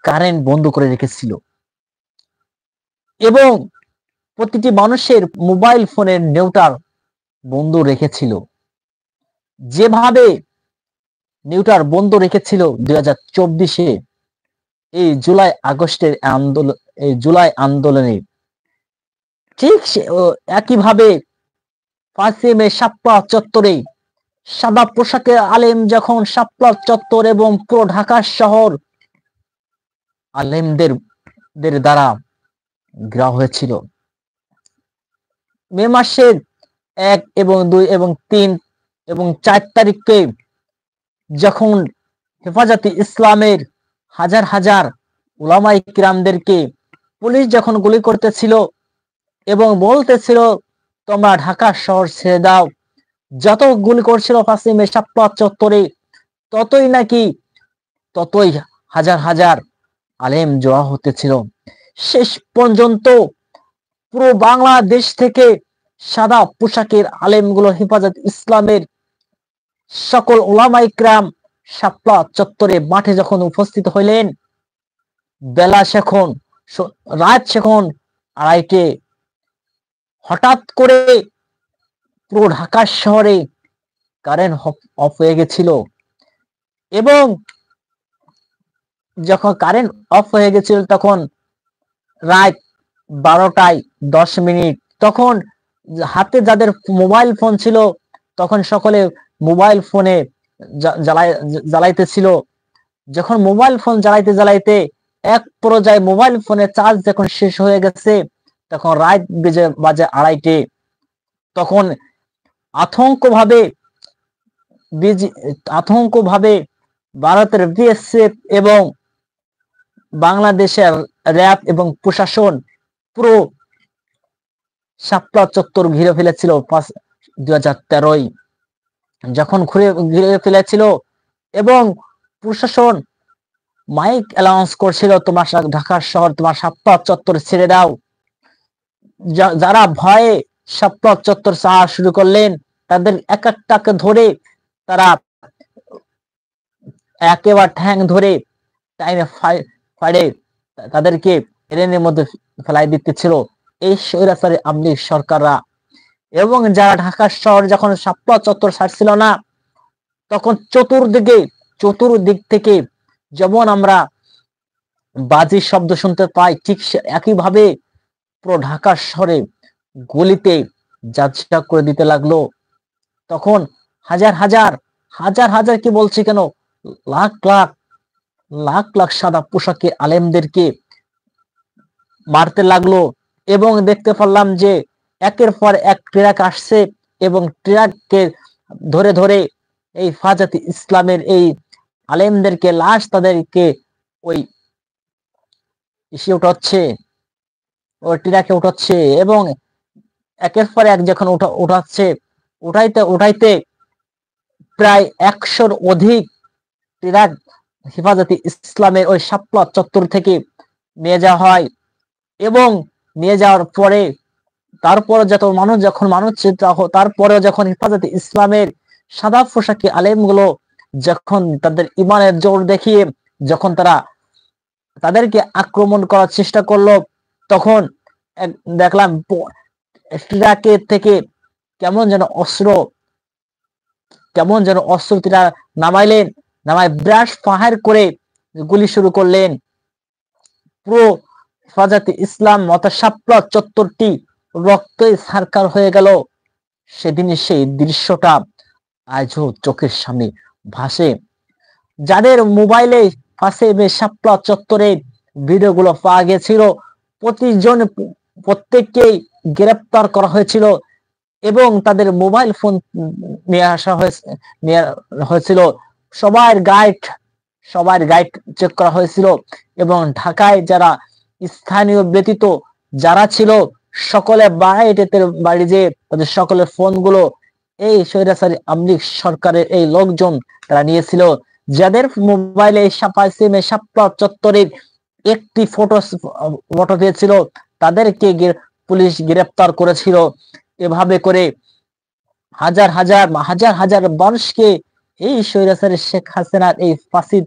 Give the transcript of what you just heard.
Current বন্ধ করে রেখেছিল এবং প্রতিটি মানুষের মোবাইল ফোনের নেউটার বন্ধ রেখেছিল। যেভাবে নেউটার বন্ধ রেখেছিল 2024-এ এই জুলাই আন্দোলনে, ঠিক একইভাবে 5ই মে শাপলা চত্বরে সাদা পোশাকের আলেম যখন শাপলা চত্বর এবং পুরো ঢাকা শহর আলেমদের দ্বারা ঘেরা হয়েছিল। মে মাসের 1 এবং 2 এবং 3 এবং 4 তারিখে যখন হেফাজতে ইসলামের হাজার হাজার উলামায়ে কিরামদেরকে পুলিশ যখন গুলি করতেছিল এবং বলতেছিল তোমরা ঢাকা শহর ছেড়ে দাও, যত গুলি করছিল 5ই মে শাপলা চত্বরে ততই হাজার হাজার আলেম জড়ো হতেছিল। শেষ পর্যন্ত পুরো বাংলাদেশ থেকে সাদা পোশাকের আলেমগুলো হেফাজত ইসলামের সকল উলামায়ে কিরাম শাপলা চত্বরে মাঠে যখন উপস্থিত হইলেন, রাত সেখন 2:30, হঠাৎ করে পুরো ঢাকা শহরে কারেন্ট অফ হয়ে গেছিল এবং যখন কারেন্ট অফ হয়ে গেছিল তখন রাত 12:10, তখন হাতে যাদের মোবাইল ফোন ছিল তখন সকলে মোবাইল ফোনে জ্বালাইতেছিল। যখন মোবাইল ফোন জ্বালাইতে এক পর্যায়ে মোবাইল ফোনের চার্জ যখন শেষ হয়ে গেছে তখন রাত বাজে 2:30, তখন আতঙ্কভাবে ভারতের বিএসএফ এবং বাংলাদেশের র‍্যাব এবং প্রশাসন পুরো শাপলা চত্বর ঘিরে ফেলেছিল। 2013 যখন ঘিরে ফেলেছিল এবং প্রশাসন মাইক অ্যানাউন্স করছিল তোমার ঢাকা শহর তোমার শাপলা চত্বর ছেড়ে দাও। যারা ভয়ে শাপলা চত্বর ছাড়া শুরু করলেন তাদের এক একটাকে ধরে তারা একেবারে ঠ্যাং ধরে টাইমে ফাড়ে তাদেরকে ট্রেনের মধ্যে ফেলাই দিতেছিল এই স্বৈরাচারী আওয়ামী লীগ সরকাররা। এবং যারা ঢাকা শহর যখন শাপলা চত্বর ছাড়ছিল না তখন চতুর্দিক থেকে যেমন আমরা বাজির শব্দ শুনতে পাই, ঠিক একইভাবে পুরো ঢাকা শহরে গলিতে যাত্রা করে দিতে লাগলো। তখন হাজার হাজার কি বলছি কেন, লাখ লাখ সাদা পোশাকে আলেমদেরকে মারতে লাগলো এবং দেখতে পারলাম যে একের পর এক ট্রাক আসছে এবং ট্রাককে ধরে ধরে এই হেফাজতে ইসলামের এই আলেমদেরকে লাশ তাদেরকে ওই ট্রাকে উঠাচ্ছে এবং একের পর এক যখন উঠাইতে প্রায় 100-র অধিক ট্রাক হেফাজতে ইসলামের ওই শাপলা চত্বর থেকে নিয়ে যাওয়া হয় এবং নিয়ে যাওয়ার পরে তারপরে তারপরে যখন হেফাজতে ইসলামের সাদা পোশাকি আলেমগুলো যখন তাদের ইমানের জোর দেখিয়ে যখন তাদেরকে আক্রমণ করার চেষ্টা করলো তখন দেখলাম ট্রাকের থেকে কেমন যেন অস্ত্র তারা নামায় ব্রাশ ফায়ার করে গুলি শুরু করলেন। পুরো হেফাজতে ইসলাম শাপলা চত্বরটি রক্তে ছারখার হয়ে গেল। সেদিনের সেই দৃশ্যটা আজও চোখের সামনে ভাসে। যাদের মোবাইলে 5ই মে শাপলা চত্বরের ভিডিওগুলো পাওয়া গেছিল প্রত্যেককেই গ্রেফতার করা হয়েছিল এবং তাদের মোবাইল ফোন নিয়ে আসা হয়েছিল। সবার গাইড চেক করা হয়েছিল এবং ঢাকায় যারা স্থানীয় ব্যতীত যারা ছিল সকলে বাড়ি যে তাদের সকলের ফোনগুলো এই স্বৈরাচারী আওয়ামী লীগ সরকারের এই লোকজন তারা নিয়েছিল। যাদের মোবাইলে 5ই মে শাপলা চত্বরের একটি ফটো পেয়েছিল তাদেরকে পুলিশ গ্রেফতার করেছিল। এভাবে করে হাজার হাজার মানুষকে এই স্বৈরাচারী শেখ হাসিনার এই ফাসিদ